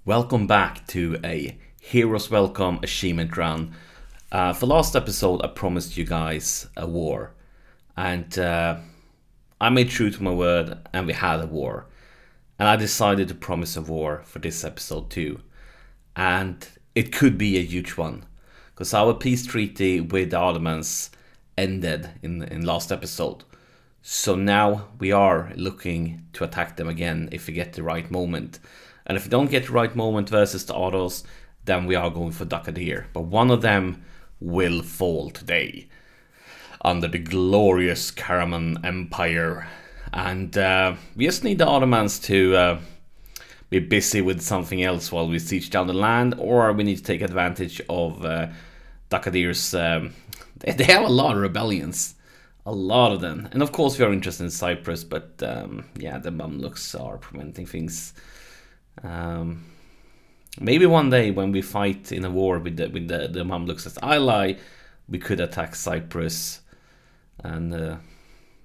Welcome back to a Heroes Welcome achievement run. For last episode, I promised you guys a war, and I made true to my word, and we had a war. And I decided to promise a war for this episode too, and it could be a huge one, because our peace treaty with the Ottomans ended in last episode. So now we are looking to attack them again if we get the right moment. And if we don't get the right moment versus the Ottos, then we are going for Dakadir. But one of them will fall today under the glorious Karaman Empire. And we just need the Ottomans to be busy with something else while we siege down the land, or we need to take advantage of Dakadir's... they have a lot of rebellions. A lot of them. And of course we are interested in Cyprus, but yeah, the Mamluks are preventing things. Maybe one day when we fight in a war with the Mamluks as ally, we could attack Cyprus. And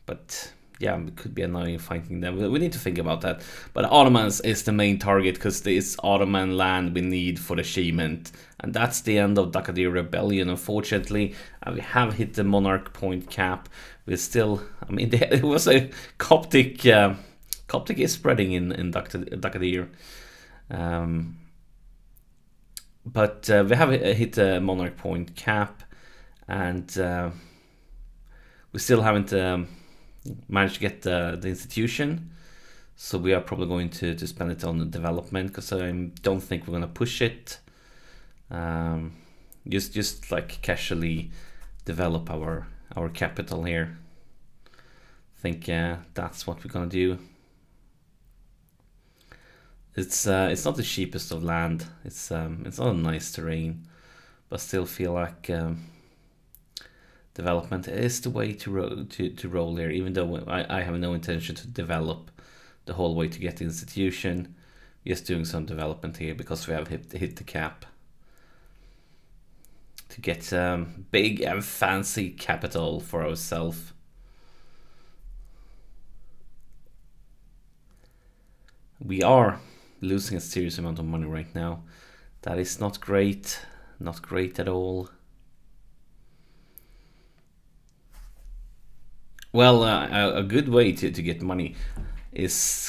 but yeah, it could be annoying fighting them. We need to think about that. But Ottomans is the main target, because this Ottoman land we need for the achievement. And that's the end of Dakadir Rebellion, unfortunately. And we have hit the monarch point cap. We're still, I mean, it was a Coptic is spreading in Dakadir. But we have hit the monarch point cap. And we still haven't managed to get the institution. So we are probably going to spend it on the development, because I don't think we're going to push it. Just like casually develop our capital here. I think that's what we're gonna do. It's not the cheapest of land. It's not a nice terrain, but still feel like development is the way to roll here. Even though I have no intention to develop the whole way to get the institution, just doing some development here because we have hit the cap. To get big and fancy capital for ourselves. We are losing a serious amount of money right now. That is not great. Not great at all. Well, a good way to get money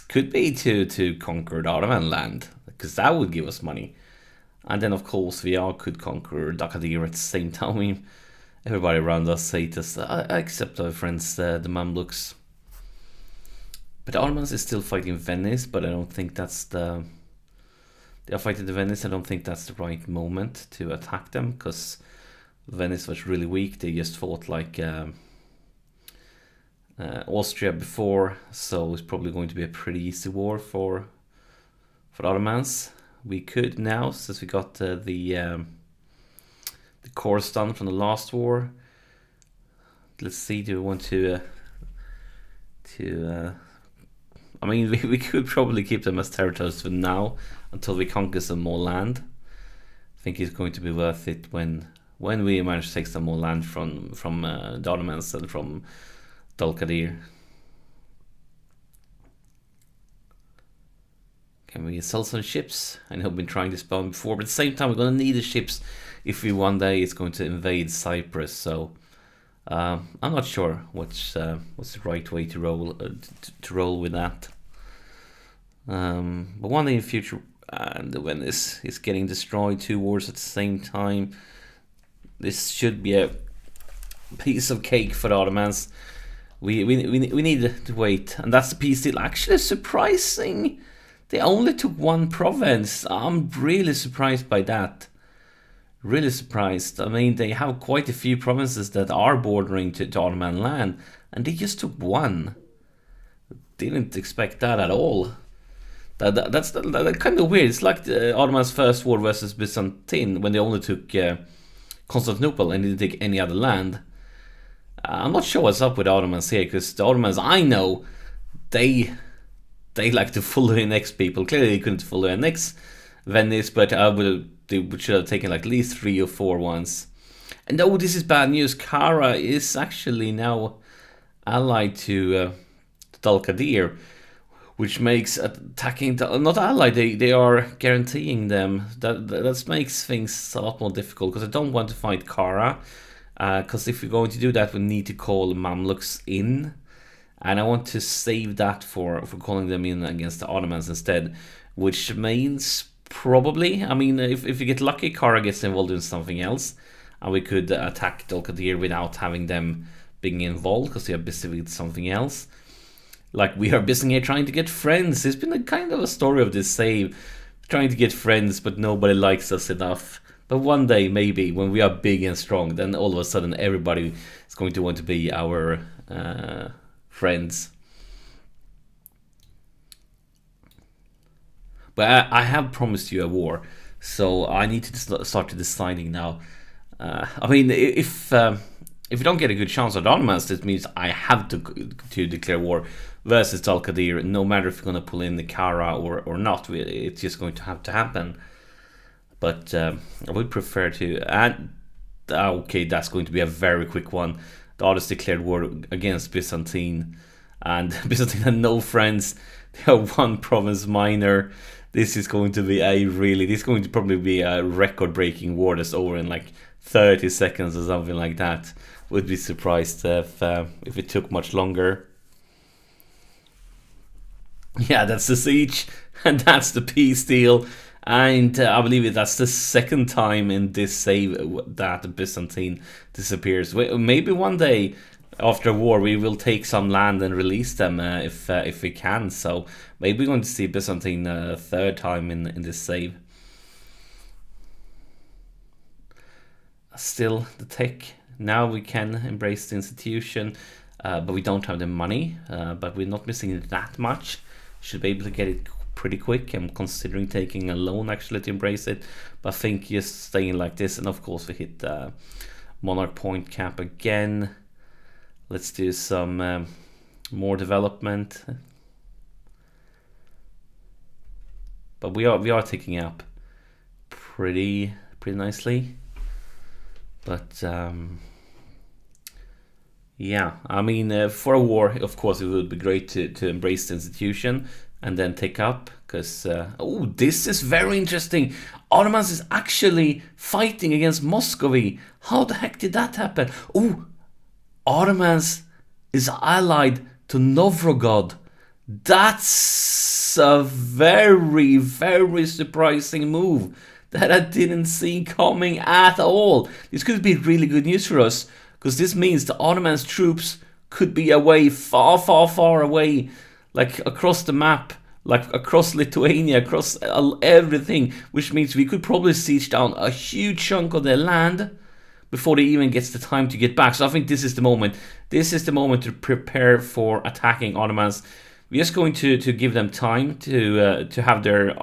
could be to conquer the Ottoman land, because that would give us money. And then, of course, we all could conquer Dakadir at the same time. I mean, everybody around us hate us, except our friends, the Mamluks. But the Ottomans is still fighting Venice, but I don't think that's the... They are fighting the Venice, I don't think that's the right moment to attack them, because Venice was really weak. They just fought like Austria before, so it's probably going to be a pretty easy war for the Ottomans. We could now, since we got the cores done from the last war. Let's see, do we want to I mean, we could probably keep them as territories for now until we conquer some more land. I think it's going to be worth it when we manage to take some more land from the Ottomans and from Dulkadir. Can we sell some ships? I know I've been trying this bomb before, but at the same time we're going to need the ships if we one day is going to invade Cyprus. So I'm not sure what's the right way to roll with that. But one day in the future, and when this is getting destroyed, 2 wars at the same time, this should be a piece of cake for the Ottomans. We need to wait, and that's the peace deal. Actually, surprising. They only took 1 province. I'm really surprised by that. Really surprised. I mean, they have quite a few provinces that are bordering to Ottoman land, and they just took 1. Didn't expect that at all. That's kind of weird. It's like the Ottoman's first war versus Byzantine, when they only took Constantinople and didn't take any other land. I'm not sure what's up with the Ottomans here, because the Ottomans I know, they like to fully annex people. Clearly they couldn't fully annex Venice, but they should have taken like at least 3 or 4 ones. And oh, this is bad news. Kara is actually now allied to Dulkadir, which makes attacking not allied. They are guaranteeing them. That makes things a lot more difficult, because I don't want to fight Kara. Because if we're going to do that, we need to call Mamluks in, and I want to save that for calling them in against the Ottomans instead, which means probably, I mean, if we get lucky, Kara gets involved in something else, and we could attack Dol-Qadir without having them being involved, because they are busy with something else. Like, we are busy here trying to get friends. It's been a kind of a story of this save, trying to get friends, but nobody likes us enough. But one day, maybe, when we are big and strong, then all of a sudden everybody is going to want to be our friends. But I have promised you a war, so I need to start deciding now. I mean, if we don't get a good chance at Ottomans, this means I have to declare war versus Dol-Qadir, no matter if we're going to pull in the Kara or not. It's just going to have to happen. But I would prefer to. And okay, that's going to be a very quick one. The Ottomans declared war against Byzantine, and Byzantine had no friends. They are one province minor. This is going to be this is going to probably be a record-breaking war that's over in like 30 seconds or something like that. Would be surprised if it took much longer. Yeah, that's the siege, and that's the peace deal. And I believe that's the second time in this save that Byzantine disappears. Maybe one day after war we will take some land and release them if we can. So maybe we're going to see Byzantine a third time in this save. Still the tech. Now we can embrace the institution, but we don't have the money. But we're not missing that much. Should be able to get it pretty quick. I'm considering taking a loan actually to embrace it, but I think just staying like this. And of course we hit the monarch point cap again. Let's do some more development, but we are taking up pretty nicely. But yeah, I mean, for a war, of course, it would be great to embrace the institution and then take up, because oh, this is very interesting. Ottomans is actually fighting against Muscovy. How the heck did that happen? Oh, Ottomans is allied to Novgorod. That's a very, very surprising move that I didn't see coming at all. This could be really good news for us, because this means the Ottomans troops could be away, far, far, far away, like across the map, like across Lithuania, across everything, which means we could probably siege down a huge chunk of their land before they even gets the time to get back. So I think this is the moment. This is the moment to prepare for attacking Ottomans. We're just going to give them time to have their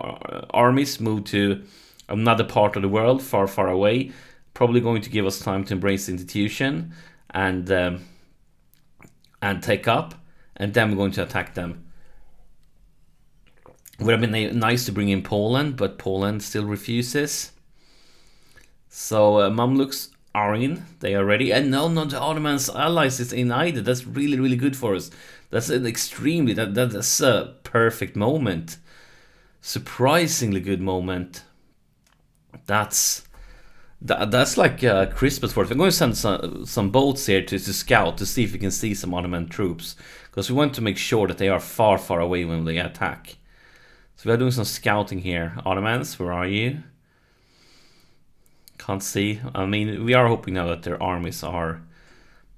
armies move to another part of the world, far, far away. Probably going to give us time to embrace the institution and take up, and then we're going to attack them. Would have been nice to bring in Poland, but Poland still refuses. So Mamluks are in, they are ready, and no, the Ottomans allies is in either. That's really, really good for us. That's an extremely, that's a perfect moment. Surprisingly good moment. That's like Christmas worth. I'm going to send some boats here to scout to see if we can see some Ottoman troops, because we want to make sure that they are far, far away when they attack. So we are doing some scouting here. Ottomans, where are you? Can't see. I mean, we are hoping now that their armies are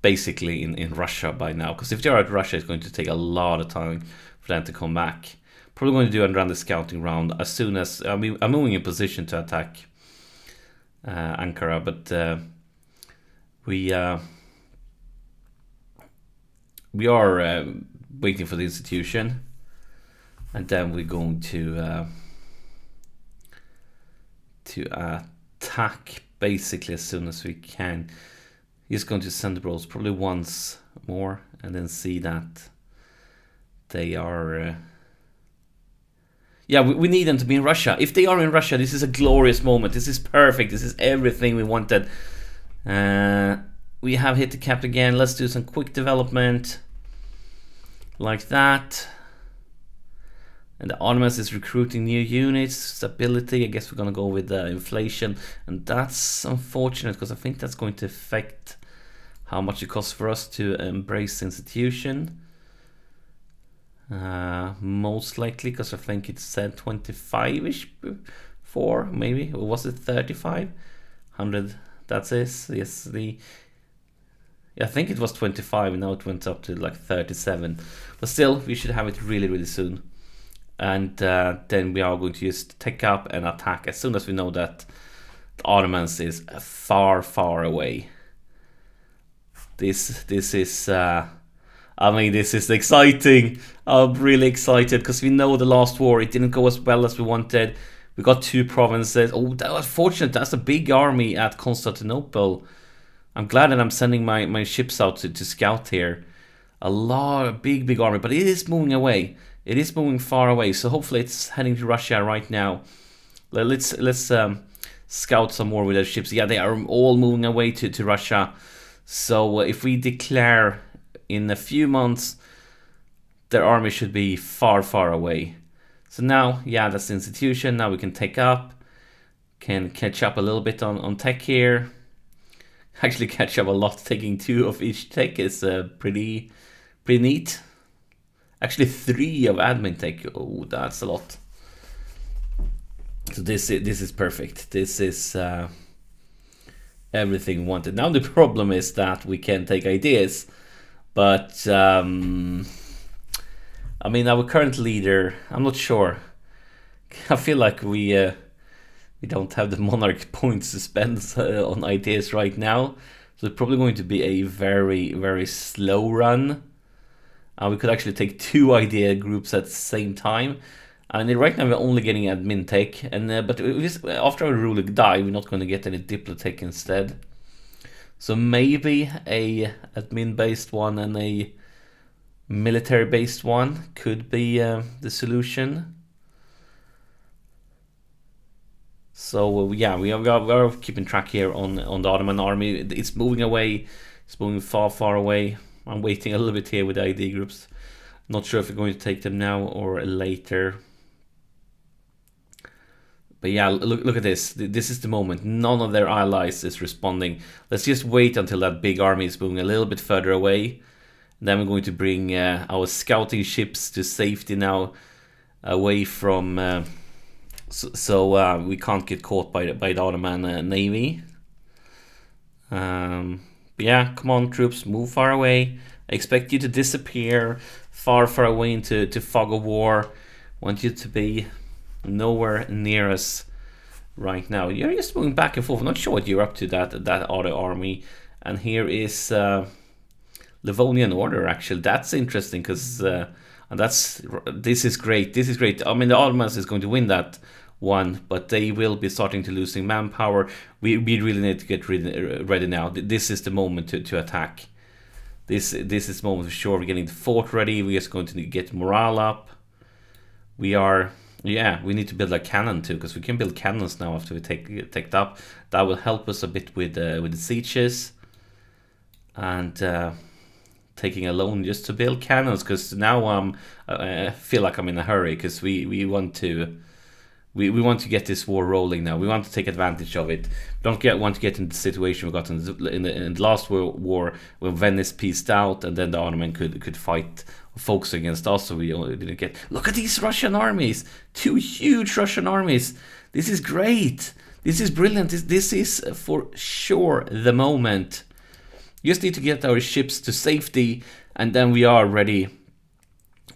basically in Russia by now, because if they are at Russia, it's going to take a lot of time for them to come back. Probably going to do another scouting round as soon as I'm moving in position to attack Ankara, but we are waiting for the institution, and then we're going to attack basically as soon as we can. He's going to send the bros probably once more, and then see that they are. Yeah, we need them to be in Russia. If they are in Russia, this is a glorious moment. This is perfect. This is everything we wanted. We have hit the cap again. Let's do some quick development. Like that. And the Ottomans is recruiting new units, stability. I guess we're gonna go with inflation, and that's unfortunate because I think that's going to affect how much it costs for us to embrace the institution. Most likely, because I think it said 25-ish before, maybe, or was it 35? 100. That's it. Yes, I think it was 25, and now it went up to like 37. But still, we should have it really, really soon. And then we are going to just take up and attack as soon as we know that the Ottomans is far, far away. This is I mean, this is exciting. I'm really excited because we know the last war, it didn't go as well as we wanted. We got 2 provinces. Oh, that was fortunate. That's a big army at Constantinople. I'm glad that I'm sending my ships out to scout here. A big army, but it is moving away. It is moving far away, so hopefully it's heading to Russia right now. Let's scout some more with those ships. Yeah, they are all moving away to Russia. So if we declare in a few months, their army should be far, far away. So now, yeah, that's the institution. Now we can take up, can catch up a little bit on tech here. Actually catch up a lot. Taking 2 of each tech is pretty neat. Actually 3 of admin tech. Oh, that's a lot. So this is perfect. This is everything wanted. Now the problem is that we can take ideas, but I mean, our current leader, I'm not sure. I feel like we don't have the monarch points to spend on ideas right now, so it's probably going to be a very, very slow run. We could actually take 2 idea groups at the same time. And right now we're only getting admin tech, and but after our ruler die, we're not going to get any diplo tech instead. So maybe a admin based one and a military based one could be the solution. So yeah, we are keeping track here on the Ottoman army. It's moving away. It's moving far, far away. I'm waiting a little bit here with the ID groups. Not sure if we're going to take them now or later. But yeah, look at this. This is the moment. None of their allies is responding. Let's just wait until that big army is moving a little bit further away. Then we're going to bring our scouting ships to safety now, away from... so we can't get caught by the Ottoman navy. But yeah, come on troops, move far away. I expect you to disappear far, far away into fog of war. Want you to be nowhere near us right now. You're just moving back and forth. I'm not sure what you're up to, that other army. And here is Livonian Order, actually. That's interesting because this is great. This is great. I mean, the Ottomans is going to win that one, but they will be starting to losing manpower. We really need to get ready now. This is the moment to attack. This is the moment for sure. We're getting the fort ready. We're just going to get morale up. We need to build a cannon too, because we can build cannons now after we take it up. That will help us a bit with the sieges, and taking a loan just to build cannons, because now I feel like I'm in a hurry, because we want to get this war rolling now. We want to take advantage of it. We don't want to get in the situation we got in the last war when Venice peaced out, and then the Ottoman could fight, focus against us. So we didn't get. Look at these Russian armies! 2 huge Russian armies. This is great. This is brilliant. This is for sure the moment. We just need to get our ships to safety, and then we are ready.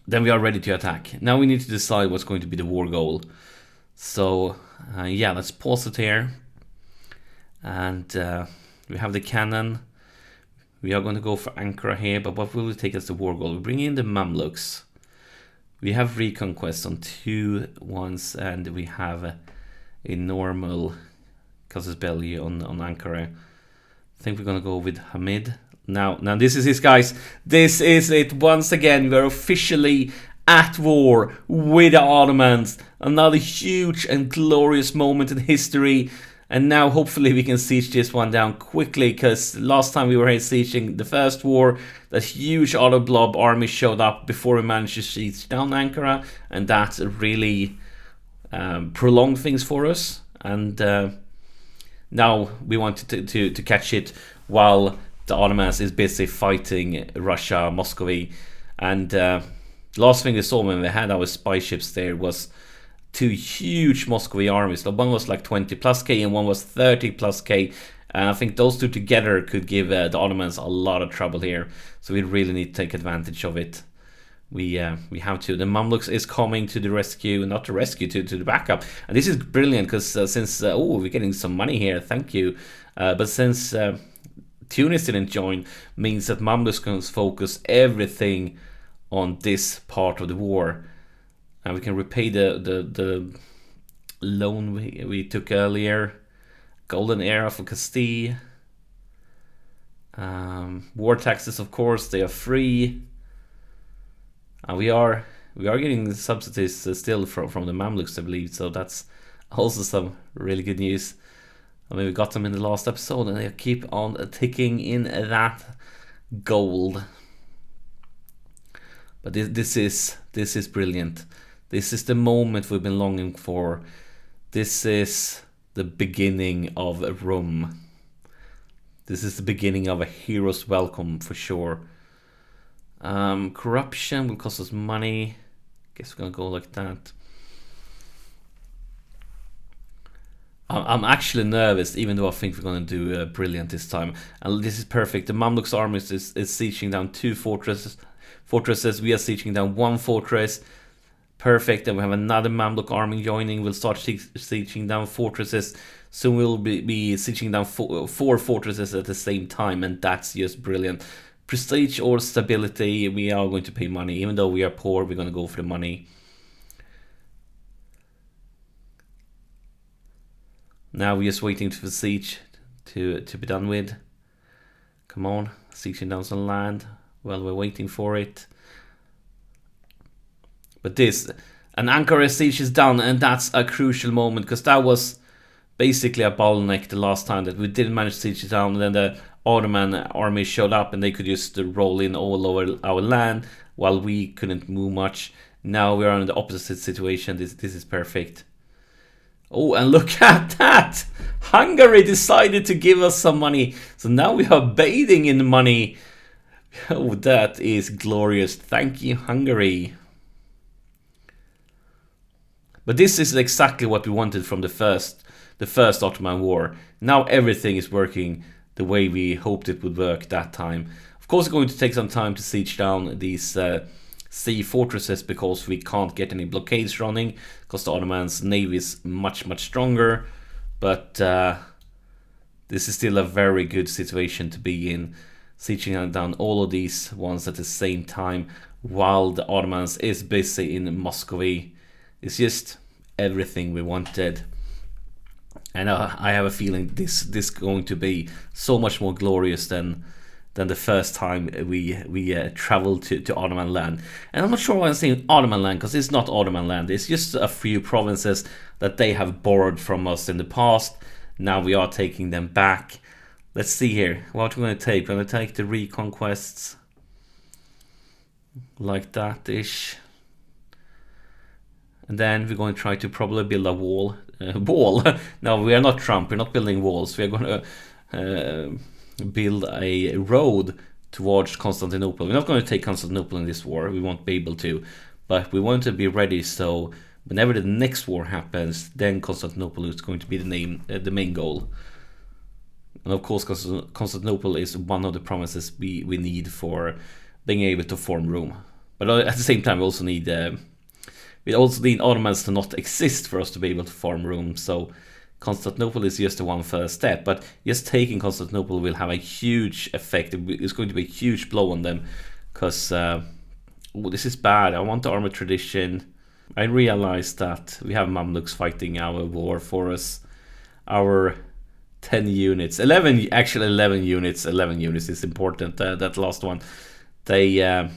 Then we are ready to attack. Now we need to decide what's going to be the war goal. So yeah, let's pause it here, and we have the cannon. We are going to go for Ankara here, but what will we take as the war goal? We bring in the Mamluks. We have reconquest on 2 ones, and we have a normal casus belli on Ankara. I think we're going to go with Hamid. Now this is it, guys. This is it. Once again, we are officially at war with the Ottomans. Another huge and glorious moment in history. And now hopefully we can siege this one down quickly, because last time we were here sieging the first war, that huge auto blob army showed up before we managed to siege down Ankara, and that really prolonged things for us. And now we wanted to catch it while the Ottomans is busy fighting Russia, Muscovy. And last thing we saw when we had our spy ships there was 2 huge Muscovy armies. So one was like 20 plus K and one was 30 plus K. And I think those 2 together could give the Ottomans a lot of trouble here. So we really need to take advantage of it. We have to. The Mamluks is coming to the rescue, not to rescue, to the backup. And this is brilliant, because since we're getting some money here, thank you. But since Tunis didn't join, means that Mamluks can focus everything on this part of the war. And we can repay the loan we took earlier. Golden era for Castile. War taxes, of course, they are free. And we are getting subsidies still from the Mamluks, I believe. So that's also some really good news. I mean, we got them in the last episode, and they keep on ticking in that gold. But this is brilliant. This is the moment we've been longing for. This is the beginning of Rum. This is the beginning of a hero's welcome for sure. Corruption will cost us money. Guess we're gonna go like that. I'm actually nervous, even though I think we're gonna do brilliant this time. And this is perfect. The Mamluks army is sieging down 2 fortresses. We are sieging down 1 fortress. Perfect. And we have another Mamluk army joining. We'll start sieging down fortresses. Soon we'll be sieging down 4 fortresses at the same time, and that's just brilliant. Prestige or stability, we are going to pay money. Even though we are poor, we're going to go for the money. Now we're just waiting for the siege to be done with. Come on, sieging down some land while we're waiting for it. But an Ankara siege is done, and that's a crucial moment, because that was basically a bottleneck the last time, that we didn't manage to siege it down, and then the Ottoman army showed up and they could just roll in all over our land while we couldn't move much. Now we are in the opposite situation. This is perfect. Oh, and look at that! Hungary decided to give us some money, so now we are bathing in money. Oh, that is glorious. Thank you, Hungary. But this is exactly what we wanted from the first Ottoman War. Now everything is working the way we hoped it would work that time. Of course, it's going to take some time to siege down these sea fortresses, because we can't get any blockades running, because the Ottoman's navy is much stronger. But this is still a very good situation to be in, sieging down all of these ones at the same time while the Ottomans is busy in Muscovy. It's just everything we wanted. And I have a feeling this is going to be so much more glorious than the first time we traveled to Ottoman land. And I'm not sure why I'm saying Ottoman land, because it's not Ottoman land. It's just a few provinces that they have borrowed from us in the past. Now we are taking them back. Let's see here. What we're going to take. We're going to take the reconquests. Like that-ish. And then we're going to try to probably build a wall. No, we are not Trump. We're not building walls. We are going to build a road towards Constantinople. We're not going to take Constantinople in this war. We won't be able to. But we want to be ready, so whenever the next war happens, then Constantinople is going to be the main goal. And of course, Constantinople is one of the promises we need for being able to form Rome. But at the same time, we also need Ottomans to not exist for us to be able to form Rome. So Constantinople is just the one first step. But just taking Constantinople will have a huge effect. It's going to be a huge blow on them. Because this is bad. I want the armored tradition. I realized that we have Mamluks fighting our war for us. Our 10 units. 11 units. 11 units is important. That last one. They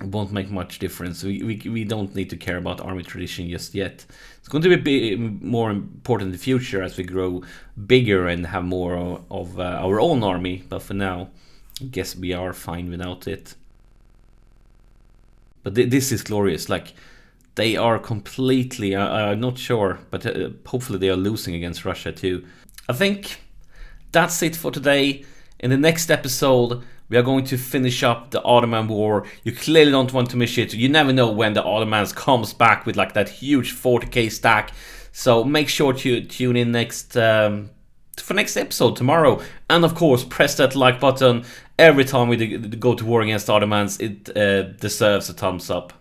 won't make much difference. We don't need to care about army tradition just yet. It's going to be more important in the future as we grow bigger and have more of our own army. But for now, I guess we are fine without it. But this is glorious. Like, they are completely, I'm not sure, but hopefully they are losing against Russia too. I think that's it for today. In the next episode, we are going to finish up the Ottoman War. You clearly don't want to miss it. You never know when the Ottomans comes back with like that huge 40k stack. So make sure to tune in for next episode tomorrow. And of course, press that like button. Every time we go to war against the Ottomans, it deserves a thumbs up.